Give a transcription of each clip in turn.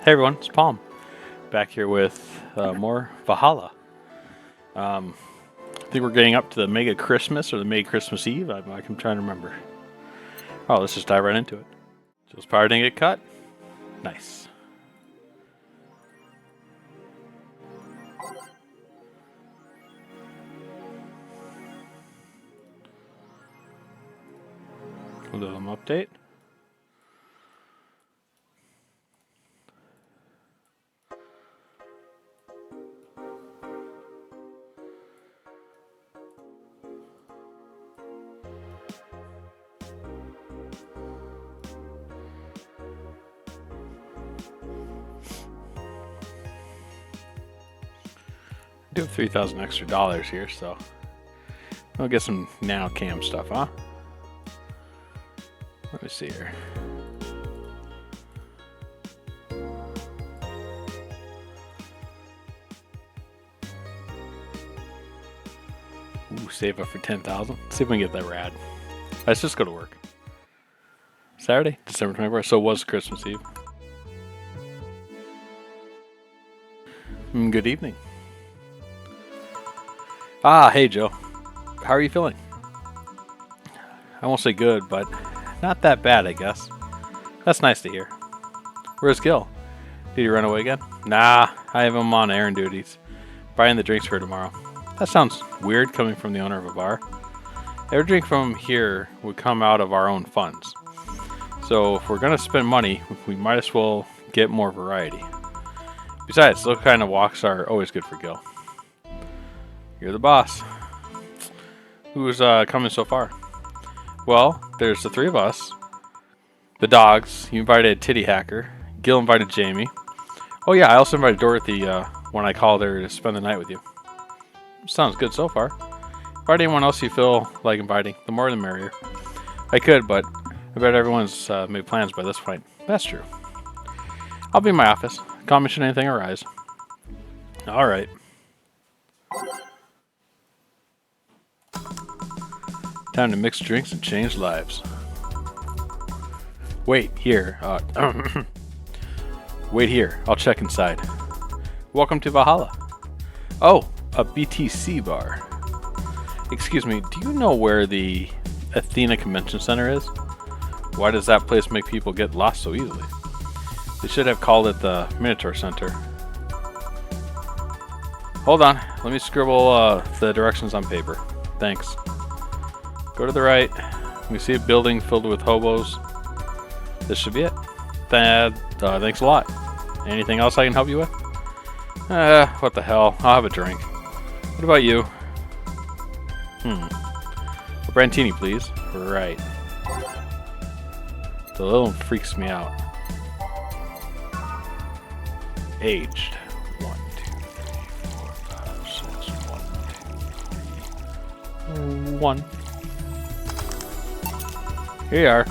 Hey everyone, it's Polm. Back here with more Valhalla. I think we're getting up to the Mega Christmas or the Mega Christmas Eve. I'm trying to remember. Oh, let's just dive right into it. Just power didn't get cut. Nice. A little update. Do have $3,000 extra here, so I'll get some nano cam stuff, huh? Let me see here. Ooh, save up for 10,000. See if we can get that rad. Let's just go to work. Saturday, December 24th. So it was Christmas Eve. Good evening. Ah, hey Joe. How are you feeling? I won't say good, but not that bad, I guess. That's nice to hear. Where's Gil? Did he run away again? Nah, I have him on errand duties. Buying the drinks for tomorrow. That sounds weird coming from the owner of a bar. Every drink from here would come out of our own funds. So if we're gonna spend money, we might as well get more variety. Besides, those kind of walks are always good for Gil. You're the boss. Who's coming so far? Well, there's the three of us. The dogs. You invited Titty Hacker. Gil invited Jamie. Oh yeah, I also invited Dorothy when I called her to spend the night with you. Sounds good so far. Invite anyone else you feel like inviting. The more the merrier. I could, but I bet everyone's made plans by this point. That's true. I'll be in my office. Call me should anything arise. Alright. Time to mix drinks and change lives. Wait here. Wait here. I'll check inside. Welcome to Valhalla. Oh, a BTC bar. Excuse me, do you know where the Athena Convention Center is? Why does that place make people get lost so easily? They should have called it the Minotaur Center. Hold on, let me scribble the directions on paper. Thanks. Go to the right. We see a building filled with hobos. This should be it. Thanks a lot. Anything else I can help you with? What the hell? I'll have a drink. What about you? A Brantini, please. Right. The little one freaks me out. Aged. 1, 2, 3, 4, 5, 6. 1, 2, 3. 1. Here you are.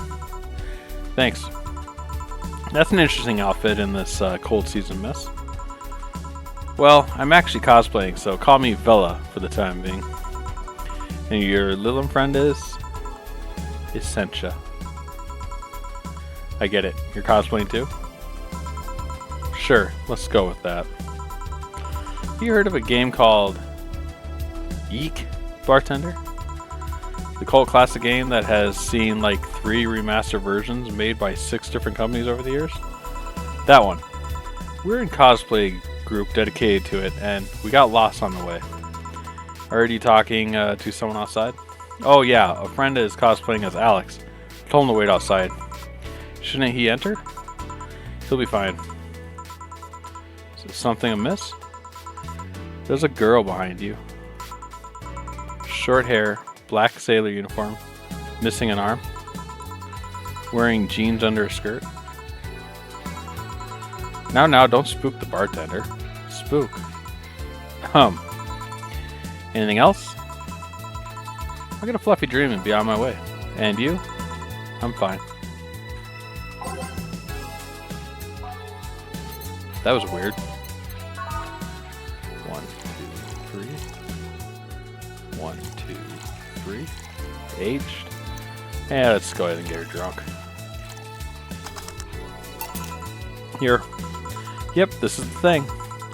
Thanks. That's an interesting outfit in this cold season mess. Well, I'm actually cosplaying, so call me Vela for the time being. And your little friend is? Essentia. I get it. You're cosplaying too? Sure, let's go with that. You heard of a game called Eek, Bartender? The cult classic game that has seen like 3 remaster versions made by 6 different companies over the years? That one. We're in cosplay group dedicated to it, and we got lost on the way. Already talking to someone outside? Oh yeah, a friend is cosplaying as Alex. Told him to wait outside. Shouldn't he enter? He'll be fine. Is there something amiss? There's a girl behind you. Short hair, black sailor uniform, missing an arm, wearing jeans under a skirt. Now, don't spook the bartender. Spook. Anything else? I got a fluffy dream and be on my way. And you? I'm fine. That was weird. 1, 2, 3. 1, 2, 3. Aged. Yeah, let's go ahead and get her drunk. Here. Yep, this is the thing.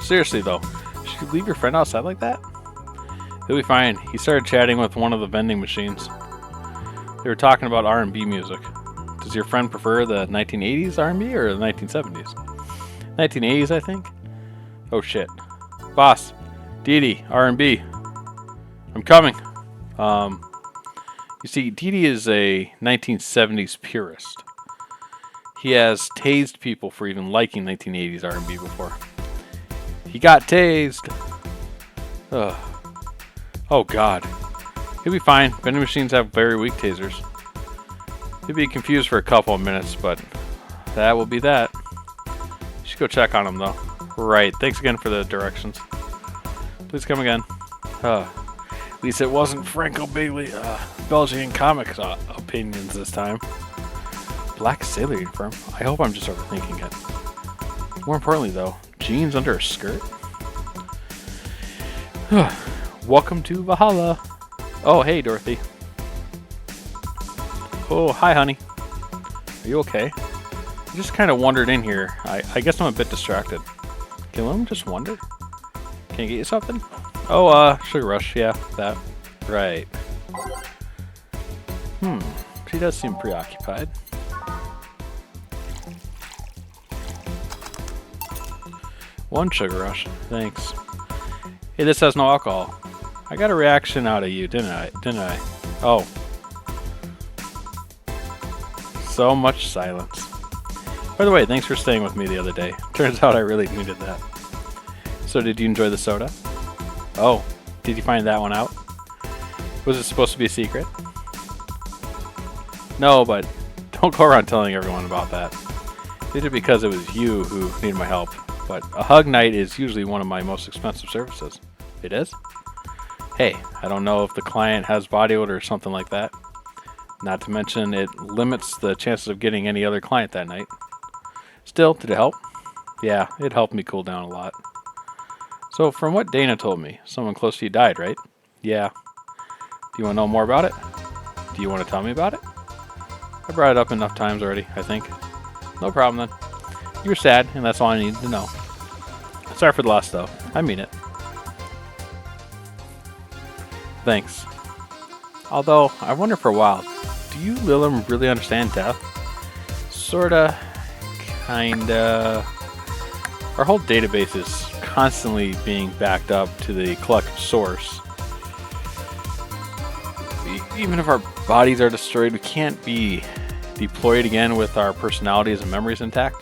Seriously though, should you leave your friend outside like that? He'll be fine. He started chatting with one of the vending machines. They were talking about R&B music. Does your friend prefer the 1980s R&B or the 1970s? 1980s, I think. Oh shit. Boss, Dee R&B. I'm coming. You see, Dee is a 1970s purist. He has tased people for even liking 1980s R&B before. He got tased. Ugh. Oh god. He'll be fine. Vending machines have very weak tasers. He'll be confused for a couple of minutes, but that will be that. You should go check on him though. Right. Thanks again for the directions. Please come again. At least it wasn't Franco Bailey, Belgian comics opinions this time. Black sailor uniform? I hope I'm just overthinking it. More importantly though, jeans under a skirt? Welcome to Valhalla. Oh, hey Dorothy. Oh, hi honey. Are you okay? I just kind of wandered in here. I guess I'm a bit distracted. Can one just wander? Can I get you something? Oh, Sugar Rush. Yeah, that. Right. She does seem preoccupied. One Sugar Rush. Thanks. Hey, this has no alcohol. I got a reaction out of you, didn't I? Oh. So much silence. By the way, thanks for staying with me the other day. Turns out I really needed that. So did you enjoy the soda? Oh, did you find that one out? Was it supposed to be a secret? No, but don't go around telling everyone about that. Did it because it was you who needed my help. But a hug night is usually one of my most expensive services. It is? Hey, I don't know if the client has body odor or something like that. Not to mention it limits the chances of getting any other client that night. Still, did it help? Yeah, it helped me cool down a lot. So from what Dana told me, someone close to you died, right? Yeah. Do you want to know more about it? Do you want to tell me about it? I brought it up enough times already, I think. No problem then. You were sad, and that's all I needed to know. Sorry for the loss, though. I mean it. Thanks. Although, I wonder for a while, do you, Lilim, really understand death? Sorta. Kinda. Our whole database is constantly being backed up to the collective source. Even if our bodies are destroyed, we can't be deployed again with our personalities and memories intact.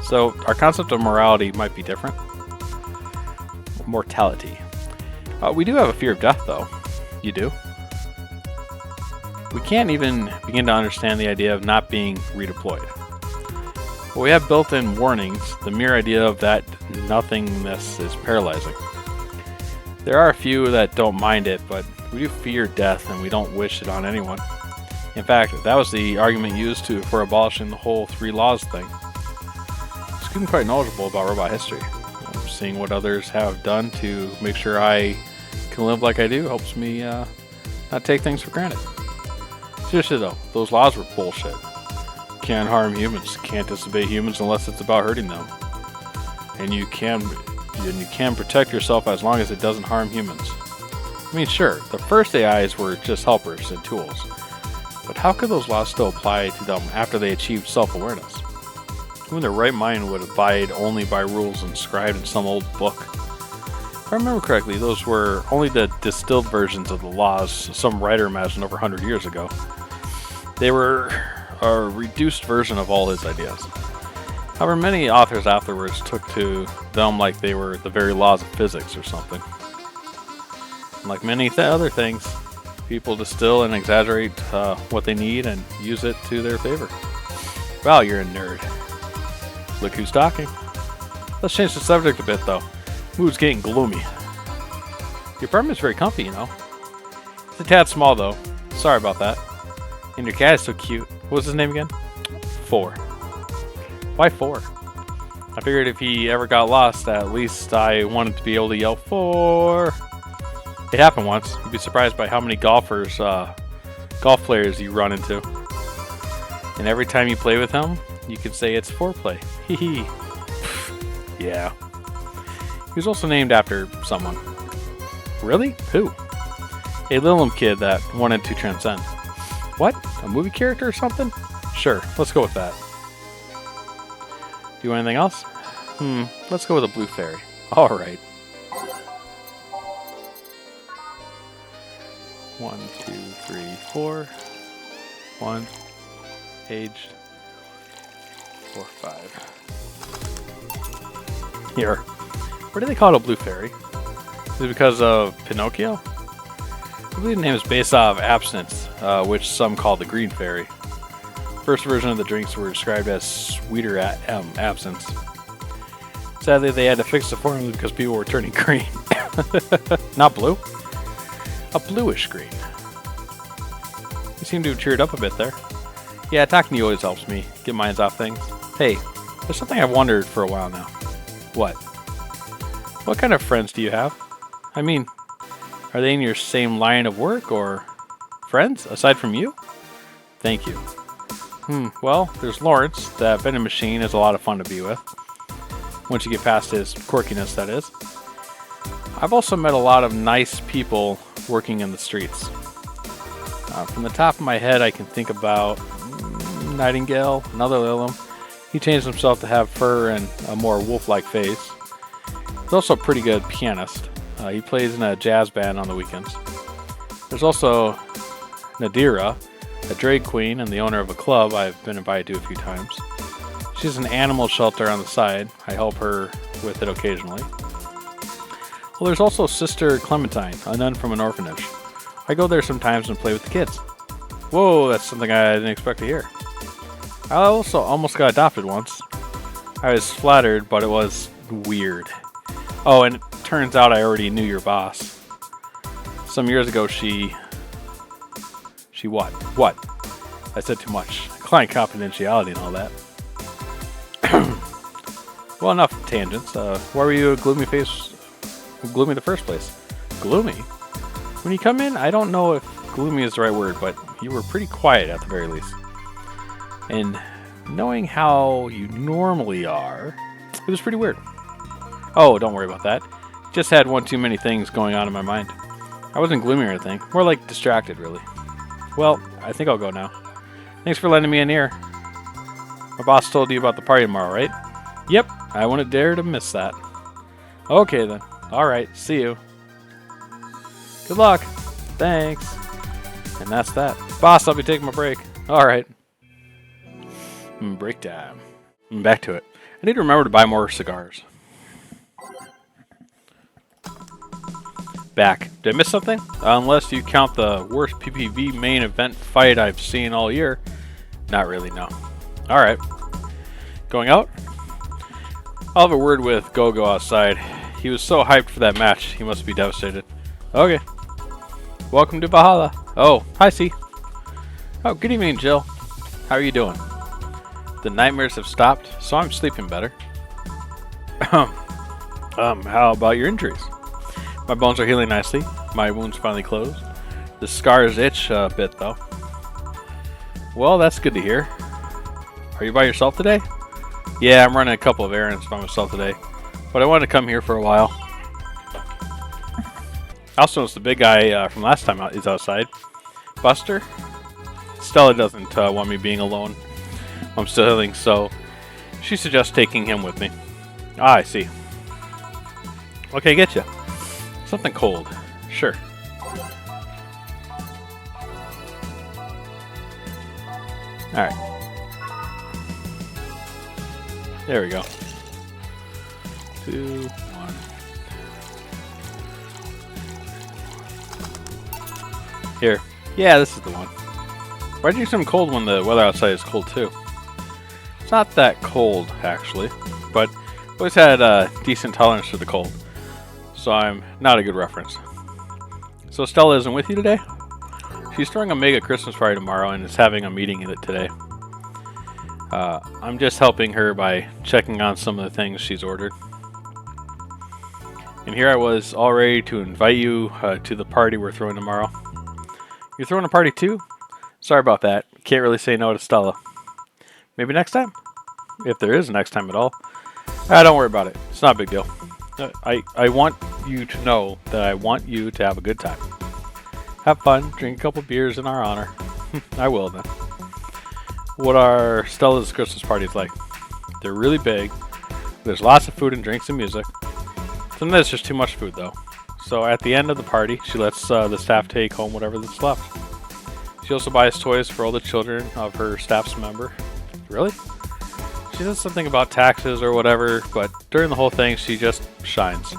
So, our concept of morality might be different. Mortality. We do have a fear of death, though. You do? We can't even begin to understand the idea of not being redeployed. But we have built-in warnings. The mere idea of that nothingness is paralyzing. There are a few that don't mind it, but we do fear death and we don't wish it on anyone. In fact, that was the argument used for abolishing the whole 3 laws thing. It's getting quite knowledgeable about robot history. Seeing what others have done to make sure I can live like I do helps me not take things for granted. Seriously though, those laws were bullshit. Can't harm humans, can't disobey humans unless it's about hurting them. And you can protect yourself as long as it doesn't harm humans. I mean, sure, the first AIs were just helpers and tools, but how could those laws still apply to them after they achieved self-awareness? Who in their right mind would abide only by rules inscribed in some old book? If I remember correctly, those were only the distilled versions of the laws some writer imagined over 100 years ago. They were a reduced version of all his ideas. However, many authors afterwards took to them like they were the very laws of physics or something. And like many other things, people distill and exaggerate what they need and use it to their favor. Wow, you're a nerd. Look who's talking. Let's change the subject a bit though. Mood's getting gloomy. Your apartment's very comfy, you know. It's a tad small though. Sorry about that. And your cat is so cute. What was his name again? 4. Why 4? I figured if he ever got lost, at least I wanted to be able to yell 4. It happened once. You'd be surprised by how many golf players you run into. And every time you play with him, you can say it's foreplay. Hee hee. Yeah. He was also named after someone. Really? Who? A little kid that wanted to transcend. What? A movie character or something? Sure, let's go with that. Do you want anything else? Let's go with a blue fairy. Alright. 1, 2, 3, 4. 1. Aged. 4, 5. Here. Why do they call it a blue fairy? Is it because of Pinocchio? I believe the name is based off absinthe, which some call the green fairy. First version of the drinks were described as sweeter absinthe. Sadly, they had to fix the formula because people were turning green. Not blue? A bluish green. You seem to have cheered up a bit there. Yeah, talking to you always helps me get minds off things. Hey, there's something I've wondered for a while now. What? What kind of friends do you have? I mean, are they in your same line of work or friends aside from you? Thank you. Well, there's Lawrence. That vending machine is a lot of fun to be with. Once you get past his quirkiness, that is. I've also met a lot of nice people working in the streets. From the top of my head, I can think about Nightingale, another Lilum. He changed himself to have fur and a more wolf-like face. He's also a pretty good pianist. He plays in a jazz band on the weekends. There's also Nadira, a drag queen and the owner of a club I've been invited to a few times. She's an animal shelter on the side. I help her with it occasionally. Well, there's also Sister Clementine, a nun from an orphanage. I go there sometimes and play with the kids. Whoa, that's something I didn't expect to hear. I also almost got adopted once. I was flattered, but it was weird. Oh, and it turns out I already knew your boss. Some years ago, she what? What? I said too much. Client confidentiality and all that. Well, enough tangents. Why were you a gloomy in the first place? Gloomy? When you come in, I don't know if gloomy is the right word, but you were pretty quiet at the very least. And knowing how you normally are, it was pretty weird. Oh, don't worry about that. Just had one too many things going on in my mind. I wasn't gloomy or anything. More like distracted, really. Well, I think I'll go now. Thanks for letting me in here. My boss told you about the party tomorrow, right? Yep, I wouldn't dare to miss that. Okay then. Alright, see you. Good luck. Thanks. And that's that. Boss, I'll be taking my break. Alright. Break time. Back to it. I need to remember to buy more cigars. Back. Did I miss something? Unless you count the worst PPV main event fight I've seen all year. Not really, no. Alright. Going out? I'll have a word with Gogo outside. He was so hyped for that match, he must be devastated. Okay. Welcome to Valhalla. Oh, hi, C. Oh, good evening, Jill. How are you doing? The nightmares have stopped, so I'm sleeping better. How about your injuries? My bones are healing nicely. My wound's finally closed. The scars itch a bit, though. Well, that's good to hear. Are you by yourself today? Yeah, I'm running a couple of errands by myself today, but I wanted to come here for a while. I also noticed the big guy from last time is outside. Buster? Stella doesn't want me being alone. I'm still healing, so she suggests taking him with me. Ah, I see. What can I get you? Something cold. Sure. Alright. There we go. 2, 1. Here. Yeah, this is the one. Why'd you drink something cold when the weather outside is cold too? It's not that cold, actually, but I've always had a decent tolerance to the cold, so I'm not a good reference. So Stella isn't with you today? She's throwing a mega Christmas party tomorrow and is having a meeting in it today. I'm just helping her by checking on some of the things she's ordered. And here I was all ready to invite you to the party we're throwing tomorrow. You're throwing a party too? Sorry about that. Can't really say no to Stella. Maybe next time? If there is a next time at all. Don't worry about it. It's not a big deal. I want you to know that I want you to have a good time. Have fun, drink a couple beers in our honor. I will then. What are Stella's Christmas parties like? They're really big. There's lots of food and drinks and music. Sometimes there's just too much food though. So at the end of the party, she lets the staff take home whatever that's left. She also buys toys for all the children of her staff's member. Really? She says something about taxes or whatever, but during the whole thing, she just shines.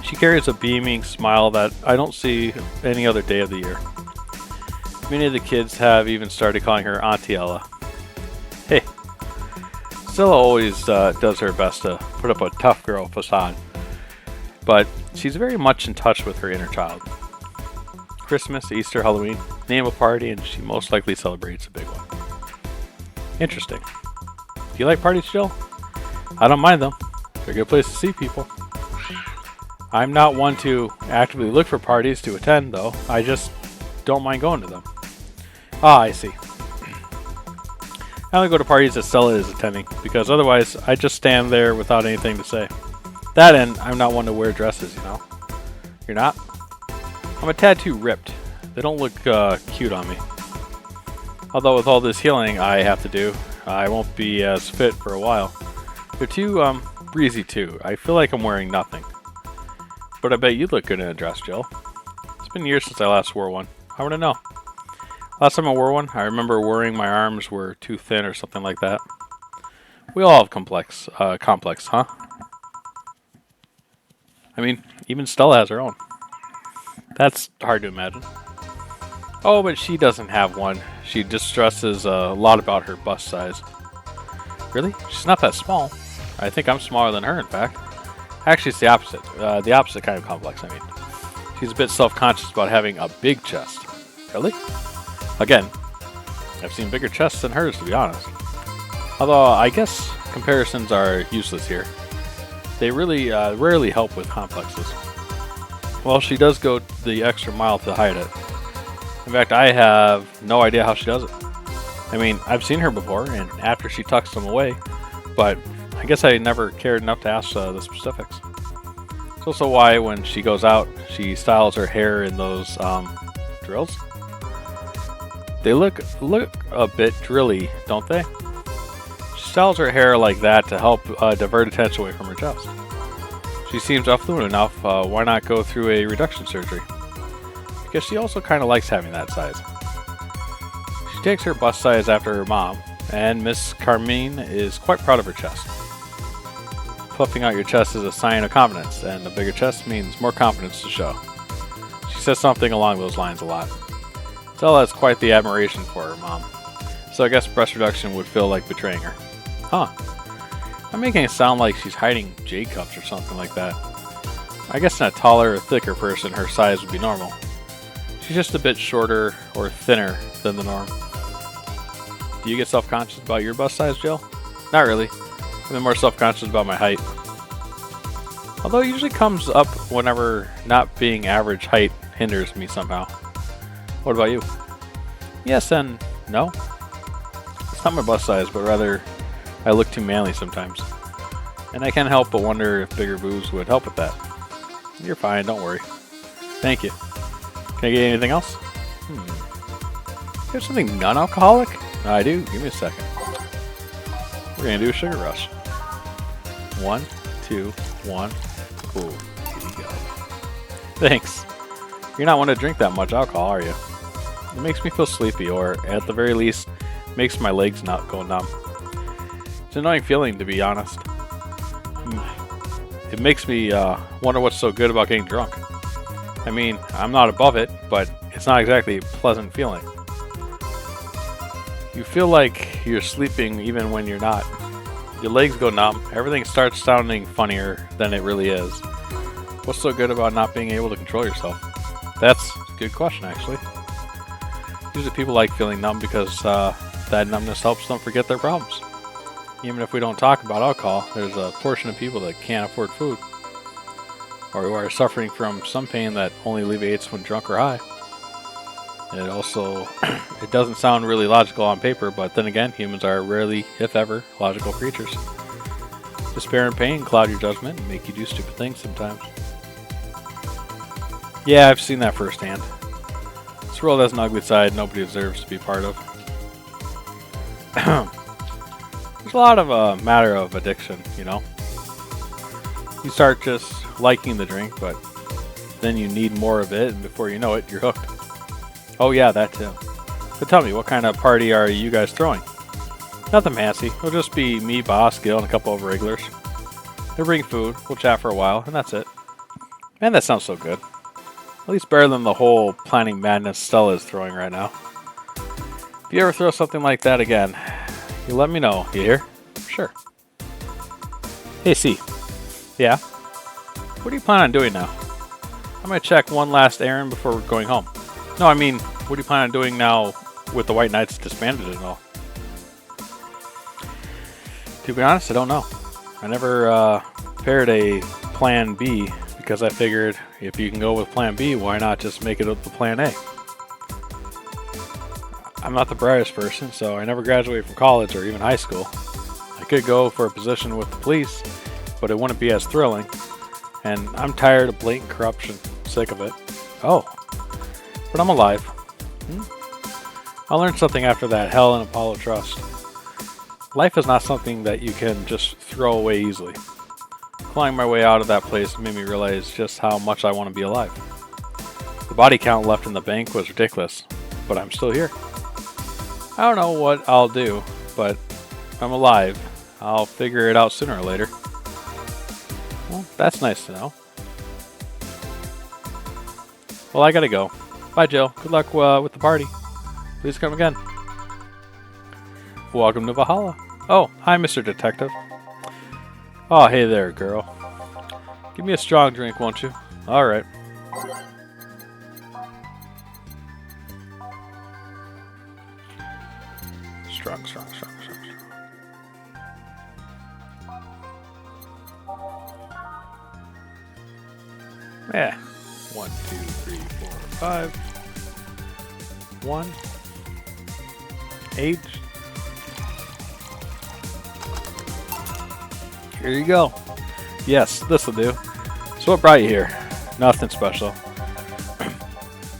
She carries a beaming smile that I don't see any other day of the year. Many of the kids have even started calling her Auntie Ella. Hey, Stella always does her best to put up a tough girl facade, but she's very much in touch with her inner child. Christmas, Easter, Halloween, name a party and she most likely celebrates a big one. Interesting. Do you like parties, Jill? I don't mind them. They're a good place to see people. I'm not one to actively look for parties to attend, though. I just don't mind going to them. Ah, I see. I only go to parties that Stella is attending, because otherwise I just stand there without anything to say. That and I'm not one to wear dresses, you know. You're not? I'm a tad too ripped. They don't look cute on me. Although with all this healing I have to do, I won't be as fit for a while. They're too breezy too. I feel like I'm wearing nothing. But I bet you look good in a dress, Jill. It's been years since I last wore one. I want to know. Last time I wore one, I remember worrying my arms were too thin or something like that. We all have complex, huh? I mean, even Stella has her own. That's hard to imagine. Oh, but she doesn't have one. She distresses a lot about her bust size. Really? She's not that small. I think I'm smaller than her, in fact. Actually, it's the opposite. The opposite kind of complex, I mean. She's a bit self-conscious about having a big chest. Really? Again, I've seen bigger chests than hers, to be honest. Although, I guess comparisons are useless here. They really rarely help with complexes. Well, she does go the extra mile to hide it. In fact, I have no idea how she does it. I mean, I've seen her before, and after she tucks them away, but I guess I never cared enough to ask the specifics. It's also why when she goes out, she styles her hair in those drills. They look a bit drilly, don't they? She styles her hair like that to help divert attention away from her chest. She seems affluent enough, why not go through a reduction surgery? Because she also kind of likes having that size. She takes her bust size after her mom, and Miss Carmine is quite proud of her chest. Puffing out your chest is a sign of confidence, and a bigger chest means more confidence to show. She says something along those lines a lot. Stella has quite the admiration for her mom, so I guess breast reduction would feel like betraying her. Huh. I'm making it sound like she's hiding J-cups or something like that. I guess in a taller or thicker person her size would be normal. She's just a bit shorter or thinner than the norm. Do you get self-conscious about your bust size, Jill? Not really. I'm more self-conscious about my height. Although it usually comes up whenever not being average height hinders me somehow. What about you? Yes and no. It's not my bust size, but rather I look too manly sometimes. And I can't help but wonder if bigger boobs would help with that. You're fine, don't worry. Thank you. Can I get anything else? You have something non-alcoholic? I do. Give me a second. We're going to do a sugar rush. 1, 2, 1. Cool. Here you go. Thanks. You're not one to drink that much alcohol, are you? It makes me feel sleepy, or at the very least, makes my legs not go numb. It's an annoying feeling, to be honest. It makes me wonder what's so good about getting drunk. I mean, I'm not above it, but it's not exactly a pleasant feeling. You feel like you're sleeping even when you're not. Your legs go numb, everything starts sounding funnier than it really is. What's so good about not being able to control yourself? That's a good question, actually. Usually people like feeling numb because that numbness helps them forget their problems. Even if we don't talk about alcohol, there's a portion of people that can't afford food, or who are suffering from some pain that only alleviates when drunk or high. It also, it doesn't sound really logical on paper, but then again, humans are rarely, if ever, logical creatures. Despair and pain cloud your judgment and make you do stupid things sometimes. Yeah, I've seen that firsthand. This world has an ugly side nobody deserves to be part of. There's a lot of a matter of addiction, you know? You start just liking the drink, but then you need more of it, and before you know it, you're hooked. Oh yeah, that too. But tell me, what kind of party are you guys throwing? Nothing fancy. It'll just be me, Boss, Gil, and a couple of regulars. They'll bring food, we'll chat for a while, and that's it. Man, that sounds so good. At least better than the whole planning madness Stella is throwing right now. If you ever throw something like that again, you let me know, you hear? Sure. Hey, C. Yeah? What do you plan on doing now? I'm gonna check one last errand before we're going home. No, I mean, what do you plan on doing now with the White Knights disbanded and all? To be honest, I don't know. I never prepared a plan B because I figured if you can go with plan B, why not just make it up the plan A? I'm not the brightest person, so I never graduated from college or even high school. I could go for a position with the police, but it wouldn't be as thrilling. And I'm tired of blatant corruption. Sick of it. Oh. But I'm alive. I learned something after that Hell and Apollo Trust. Life is not something that you can just throw away easily. Clawing my way out of that place made me realize just how much I want to be alive. The body count left in the bank was ridiculous, but I'm still here. I don't know what I'll do, but I'm alive. I'll figure it out sooner or later. Well, that's nice to know. Well, I gotta go. Bye, Jill. Good luck with the party. Please come again. Welcome to Valhalla. Oh, hi, Mr. Detective. Oh, hey there, girl. Give me a strong drink, won't you? All right. Strong, strong, strong, strong, strong. Yeah. 1, 2, 3, 4, 5. 1. Age. Here you go. Yes, this'll do. So what brought you here? Nothing special.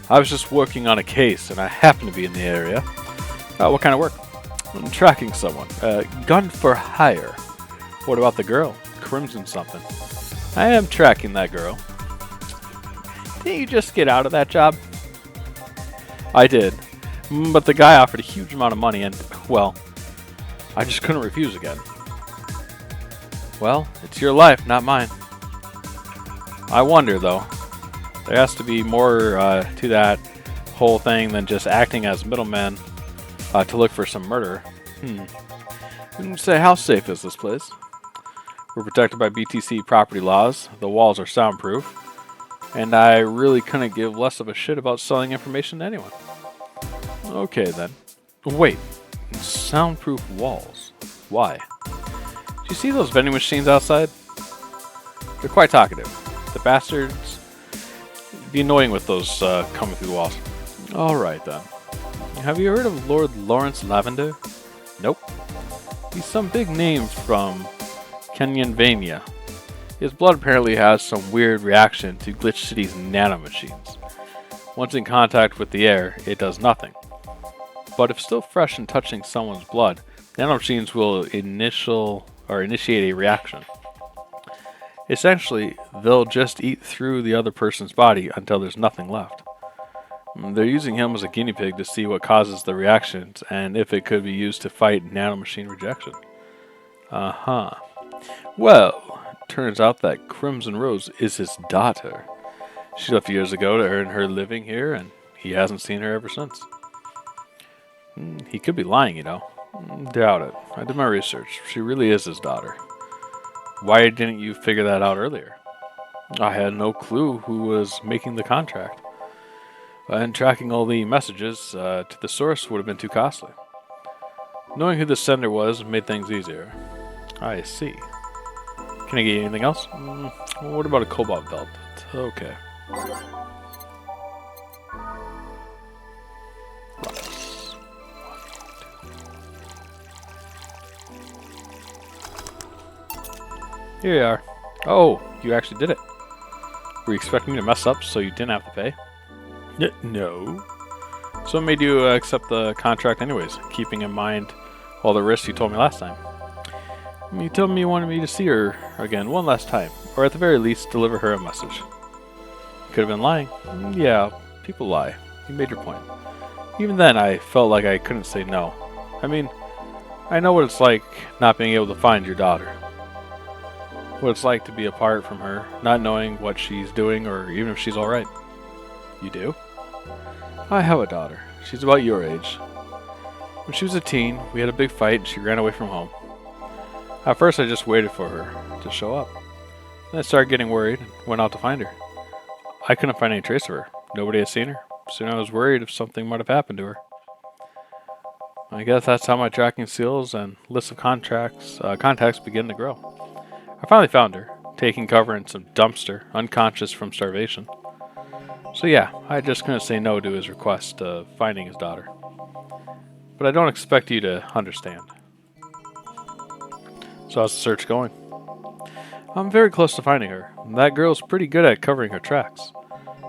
I was just working on a case and I happened to be in the area. What kind of work? I'm tracking someone. Gun for hire. What about the girl? Crimson something. I am tracking that girl. Didn't you just get out of that job? I did. But the guy offered a huge amount of money and, well, I just couldn't refuse again. Well, it's your life, not mine. I wonder, though. There has to be more to that whole thing than just acting as middleman to look for some murder. Wouldn't say, how safe is this place? We're protected by BTC property laws. The walls are soundproof. And I really couldn't give less of a shit about selling information to anyone. Okay, then. Wait. Soundproof walls. Why? Do you see those vending machines outside? They're quite talkative. The bastards be annoying with those coming through the walls. Alright then. Have you heard of Lord Lawrence Lavender? Nope. He's some big name from Kenyonvania. His blood apparently has some weird reaction to Glitch City's nanomachines. Once in contact with the air, it does nothing. But if still fresh and touching someone's blood, nanomachines will initiate a reaction. Essentially, they'll just eat through the other person's body until there's nothing left. They're using him as a guinea pig to see what causes the reactions and if it could be used to fight nanomachine rejection. Well, turns out that Crimson Rose is his daughter. She left years ago to earn her living here, and he hasn't seen her ever since. He could be lying, you know. Doubt it. I did my research. She really is his daughter. Why didn't you figure that out earlier? I had no clue who was making the contract. And tracking all the messages to the source would have been too costly. Knowing who the sender was made things easier. I see. Can I get you anything else? What about a cobalt belt? Okay. Here you are. Oh, you actually did it. Were you expecting me to mess up so you didn't have to pay? No. So what made you accept the contract anyways, keeping in mind all the risks you told me last time? You told me you wanted me to see her again one last time, or at the very least deliver her a message. Could have been lying. Yeah, people lie. You made your point. Even then, I felt like I couldn't say no. I mean, I know what it's like not being able to find your daughter. What it's like to be apart from her, not knowing what she's doing or even if she's alright. You do? I have a daughter. She's about your age. When she was a teen, we had a big fight and she ran away from home. At first I just waited for her to show up. Then I started getting worried and went out to find her. I couldn't find any trace of her. Nobody had seen her. Soon I was worried if something might have happened to her. I guess that's how my tracking seals and list of contacts begin to grow. I finally found her, taking cover in some dumpster, unconscious from starvation. So yeah, I just couldn't say no to his request of finding his daughter. But I don't expect you to understand. So how's the search going? I'm very close to finding her. That girl's pretty good at covering her tracks.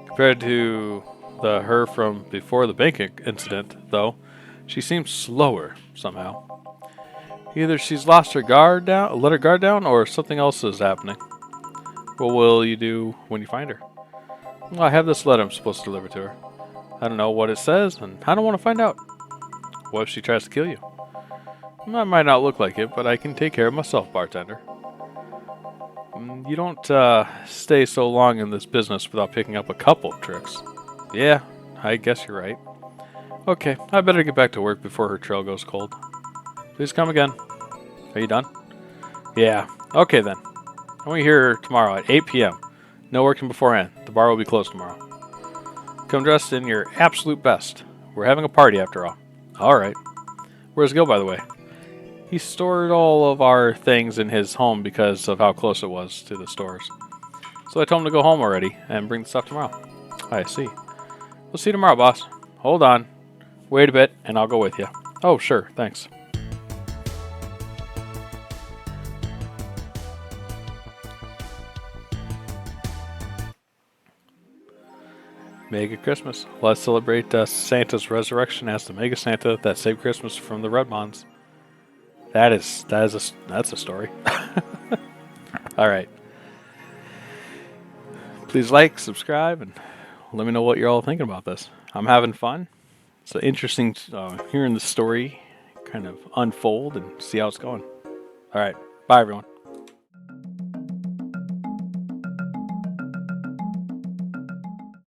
Compared to her from before the bank incident, though, she seems slower somehow. Either she's lost her guard down, let her guard down, or something else is happening. What will you do when you find her? Well, I have this letter I'm supposed to deliver to her. I don't know what it says, and I don't want to find out. What if she tries to kill you? I might not look like it, but I can take care of myself, bartender. You don't stay so long in this business without picking up a couple of tricks. Yeah, I guess you're right. Okay, I better get back to work before her trail goes cold. Please come again. Are you done? Yeah, okay then. I want you here tomorrow at 8 p.m. No working beforehand. The bar will be closed tomorrow. Come dressed in your absolute best. We're having a party after all. Alright. Where's Gil, by the way? He stored all of our things in his home because of how close it was to the stores. So I told him to go home already and bring the stuff tomorrow. I see. We'll see you tomorrow, boss. Hold on. Wait a bit, and I'll go with you. Oh, sure. Thanks. Mega Christmas. Let's celebrate Santa's resurrection as the Mega Santa that saved Christmas from the Redmons. That's a story. All right. Please like, subscribe, and let me know what you're all thinking about this. I'm having fun. It's interesting hearing the story kind of unfold and see how it's going. All right. Bye, everyone.